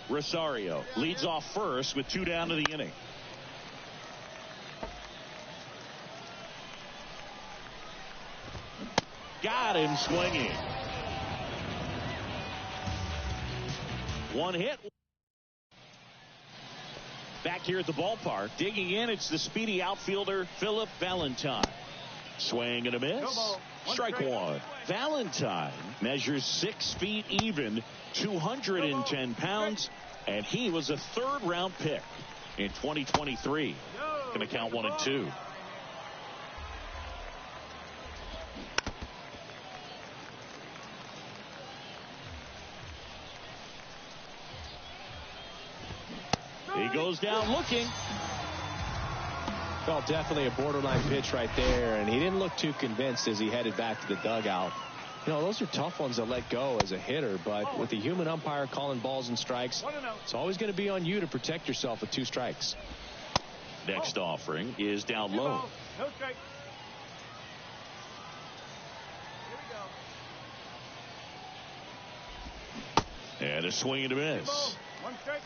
Rosario leads off first with 2 down to the inning. Got him swinging. 1 hit. Back here at the ballpark, digging in, it's the speedy outfielder, Philip Valentine. Swing and a miss. Strike 1. Valentine measures 6 feet even, 210 pounds, and he was a 3rd-round pick in 2023. Going to count 1 and 2. He goes down looking. Well, definitely a borderline pitch right there, and he didn't look too convinced as he headed back to the dugout. You know, those are tough ones to let go as a hitter, but with the human umpire calling balls and strikes, it's always going to be on you to protect yourself with 2 strikes. Next offering is down low. No strike. And a swing and a miss. 1 strike.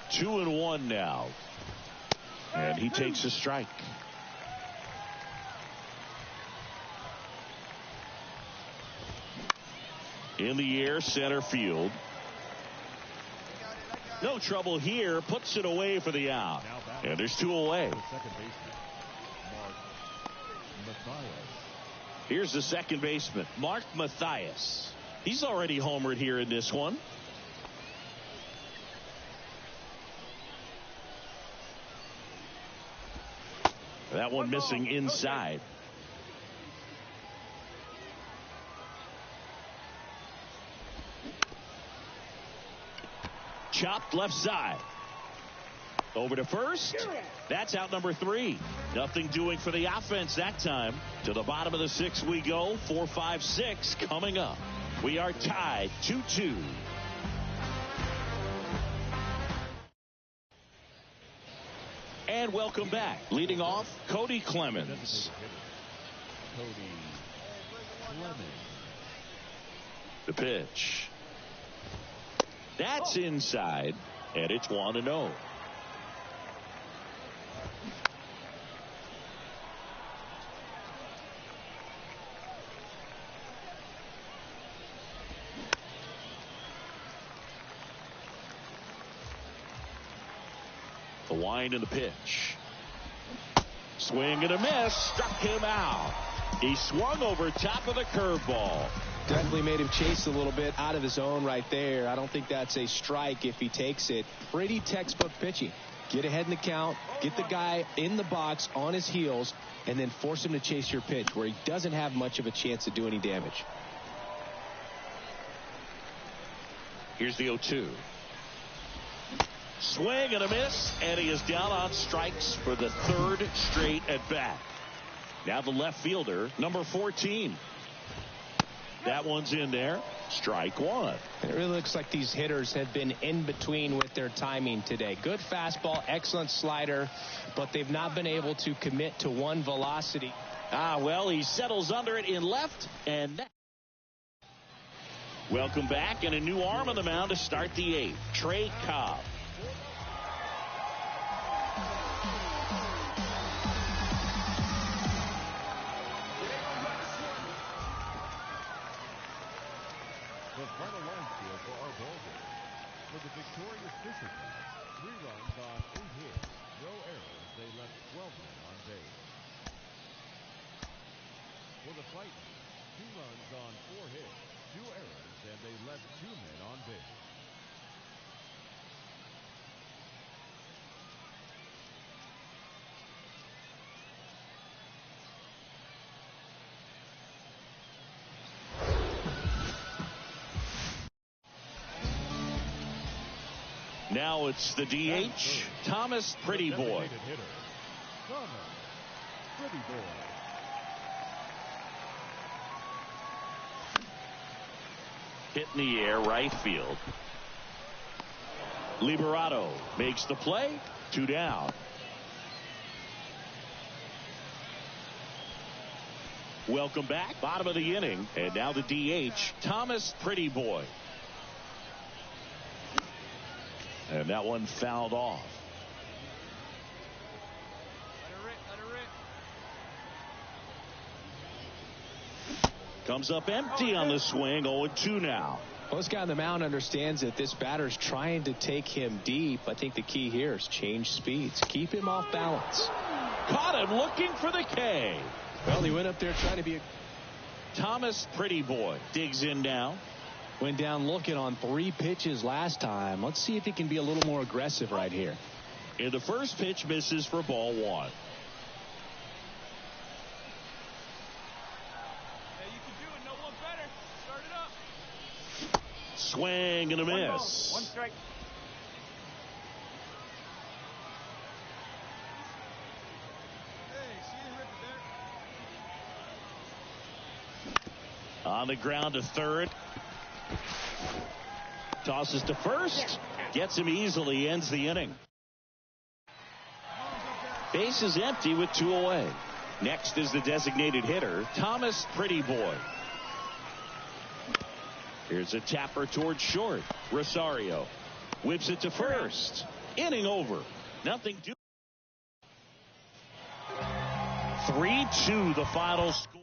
2-1 now. And he takes a strike. In the air, center field. No trouble here. Puts it away for the out. And there's 2 away. Here's the second baseman, Mark Mathias. He's already homered here in this one. That one missing inside. Chopped left side. Over to first. That's out number 3. Nothing doing for the offense that time. To the bottom of the 6th we go. 4, 5, 6 coming up. We are tied 2-2. And welcome back. Leading off, Cody Clemens. Cody Clemens. The pitch. That's inside, and it's 1-0. The wind and the pitch. Swing and a miss. Struck him out. He swung over top of the curveball. Definitely made him chase a little bit out of his zone right there. I don't think that's a strike if he takes it. Pretty textbook pitching. Get ahead in the count, get the guy in the box on his heels, and then force him to chase your pitch where he doesn't have much of a chance to do any damage. Here's the 0-2. Swing and a miss, and he is down on strikes for the 3rd straight at bat. Now the left fielder, number 14. That one's in there. Strike 1. It really looks like these hitters have been in between with their timing today. Good fastball, excellent slider, but they've not been able to commit to one velocity. Well, he settles under it in left, and that. Welcome back, and a new arm on the mound to start the 8th. Trey Cobb. The final line score for our ball game. For the victorious Fisher-Cats, 3 runs on 8 hits, no errors. They left 12 men on base. For the Titans, 2 runs on 4 hits, 2 errors, and they left 2 men on base. Now it's the DH, Thomas Pretty Boy. Hitter, Thomas Pretty Boy. Hit in the air, right field. Liberato makes the play. 2 down. Welcome back. Bottom of the inning. And now the DH, Thomas Pretty Boy. And that one fouled off. Let her rip. Comes up empty on the swing. 0-2 now. Well, this guy on the mound understands that this batter's trying to take him deep. I think the key here is change speeds. Keep him off balance. Caught him looking for the K. Well, he went up there trying to be a... Thomas Pretty Boy digs in now. Went down looking on 3 pitches last time. Let's see if he can be a little more aggressive right here. And the first pitch misses for ball 1. Yeah, you can do it. No one better. Start it up. Swing and a miss. 1 strike. Hey, she didn't rip it there. On the ground to third. Tosses to first. Gets him easily. Ends the inning. Base is empty with 2 away. Next is the designated hitter, Thomas Pretty Boy. Here's a tapper towards short. Rosario whips it to first. Inning over. Nothing to. 3-2 the final score.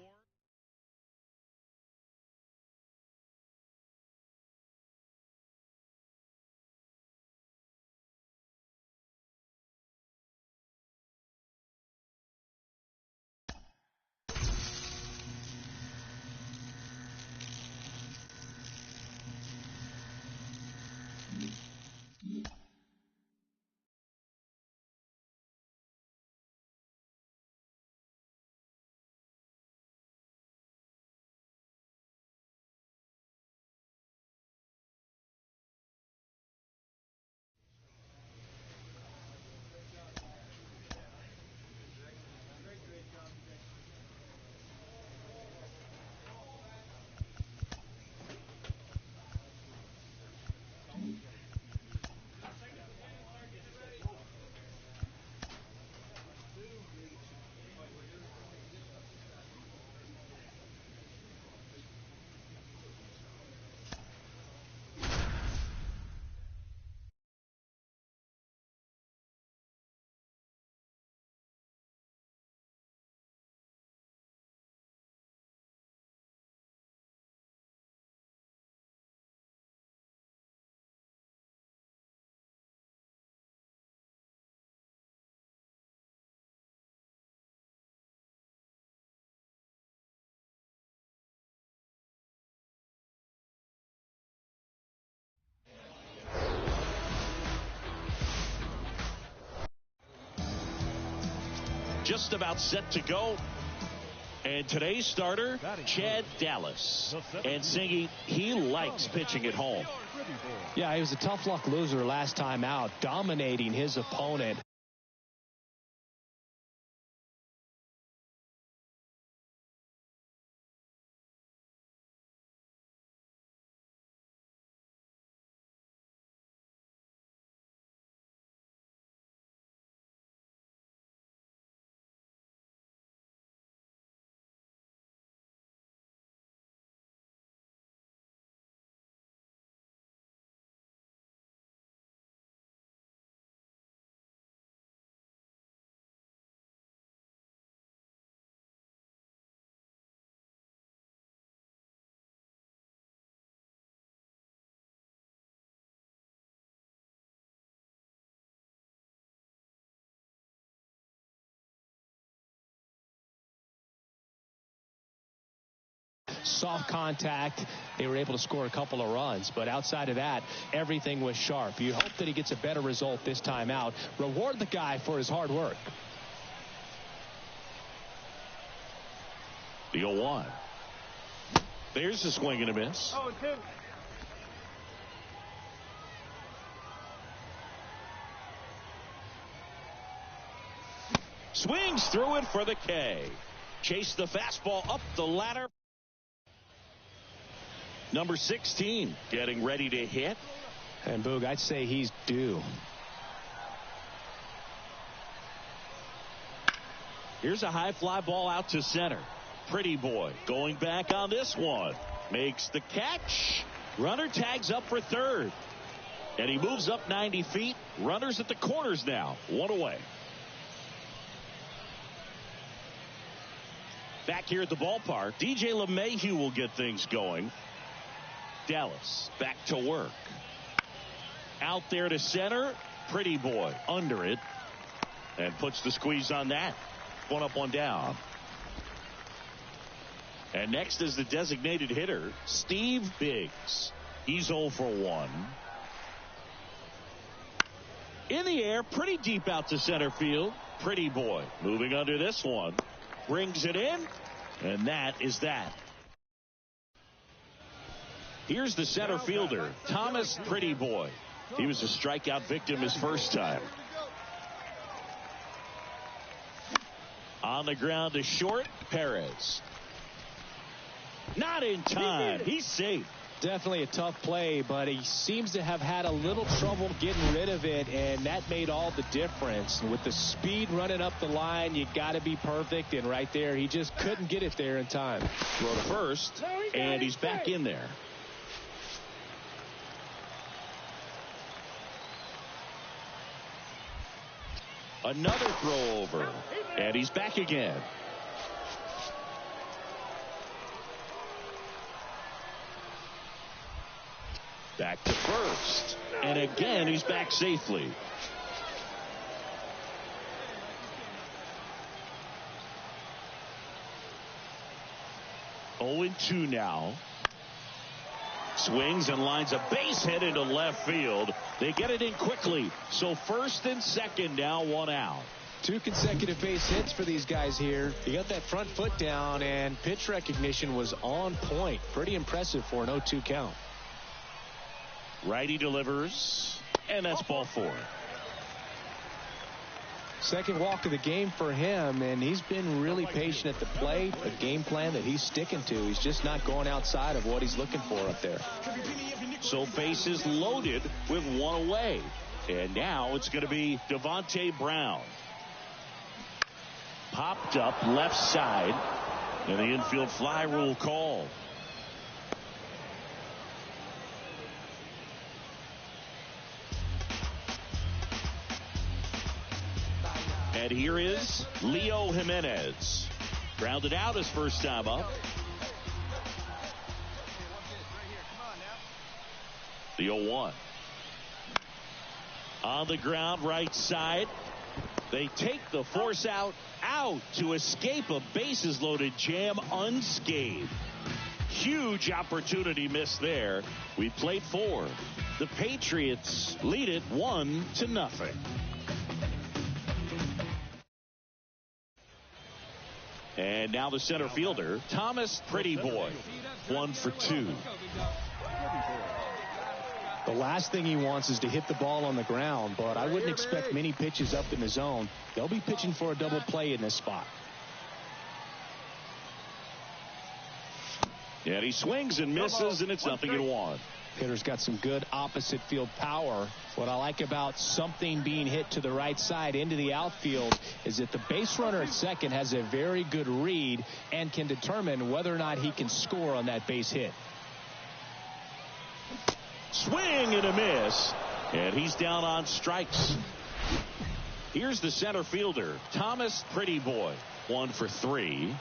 just about set to go. And today's starter, Chad Dallas. And Singy, he likes pitching at home. Yeah, he was a tough luck loser last time out, dominating his opponent. Soft contact. They were able to score a couple of runs, but outside of that, everything was sharp. You hope that he gets a better result this time out. Reward the guy for his hard work. The 0-1. There's a swing and a miss. Oh, it's him. Swings through it for the K. Chase the fastball up the ladder. Number 16 getting ready to hit. And Boog, I'd say he's due. Here's a high fly ball out to center. Pretty boy going back on this one. Makes the catch. Runner tags up for third. And he moves up 90 feet. Runners at the corners now. One away. Back here at the ballpark, DJ LeMahieu will get things going. Dallas back to work. Out there to center. Pretty boy under it. And puts the squeeze on that. One up, one down. And next is the designated hitter, Steve Biggs. He's 0 for 1. In the air, pretty deep out to center field. Pretty boy moving under this one. Brings it in. And that is that. Here's the center fielder, Thomas Pretty Boy. He was a strikeout victim his first time. On the ground to short, Perez. Not in time. He's safe. Definitely a tough play, but he seems to have had a little trouble getting rid of it, and that made all the difference. With the speed running up the line, you got to be perfect, and right there, he just couldn't get it there in time. Throw to first, and he's back in there. Another throw over, and he's back again. Back to first, and again he's back safely. Oh, 0-2 now. Swings and lines a base hit into left field. They get it in quickly. So first and second now, one out. 2 consecutive base hits for these guys here. You got that front foot down, and pitch recognition was on point. Pretty impressive for an 0-2 count. Righty delivers, and that's ball 4. Second walk of the game for him, and he's been really patient at the plate. A game plan that he's sticking to. He's just not going outside of what he's looking for up there. So bases loaded with one away. And now it's going to be Devontae Brown. Popped up left side, and the infield fly rule call. And here is Leo Jimenez. Grounded out his first time up. The 0-1. On the ground, right side. They take the force out to escape a bases loaded jam unscathed. Huge opportunity missed there. We played 4. The Patriots lead it 1-0. And now the center fielder, Thomas Pretty Boy, 1 for 2. The last thing he wants is to hit the ball on the ground, but I wouldn't expect many pitches up in the zone. They'll be pitching for a double play in this spot. And he swings and misses, and it's 0-1. Hitter's got some good opposite field power. What I like about something being hit to the right side into the outfield is that the base runner at second has a very good read and can determine whether or not he can score on that base hit. Swing and a miss, and he's down on strikes. Here's the center fielder, Thomas Pretty Boy, 1 for 3.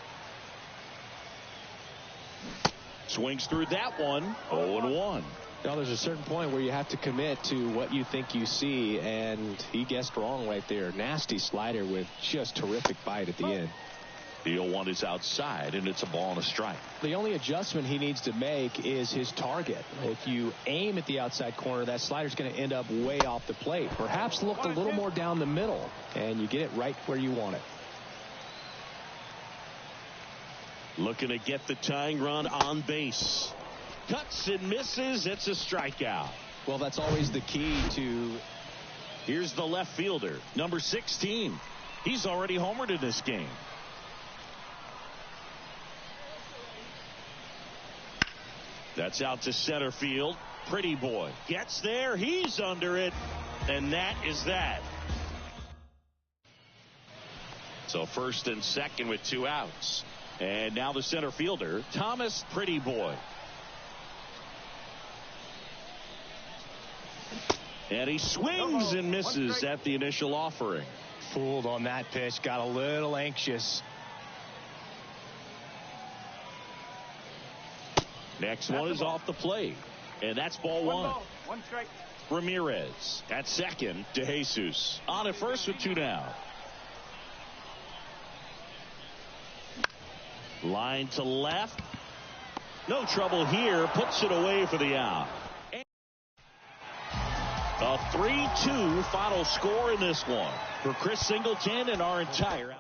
Swings through that one, 0-1. Now, there's a certain point where you have to commit to what you think you see, and he guessed wrong right there. Nasty slider with just terrific bite at the end. The 0-1 is outside, and it's a ball and a strike. The only adjustment he needs to make is his target. If you aim at the outside corner, that slider's going to end up way off the plate. Perhaps look a little more down the middle, and you get it right where you want it. Looking to get the tying run on base. Cuts and misses. It's a strikeout. Well, that's always the key to... Here's the left fielder, number 16. He's already homered in this game. That's out to center field. Pretty Boy gets there. He's under it. And that is that. So first and second with 2 outs. And now the center fielder, Thomas Pretty Boy. And he swings and misses at the initial offering. Fooled on that pitch. Got a little anxious. Next one is off the plate. And that's ball 1. 1 strike. Ramirez at second to Jesus. On at first with 2 down. Line to left. No trouble here. Puts it away for the out. A 3-2 final score in this one. For Chris Singleton and our entire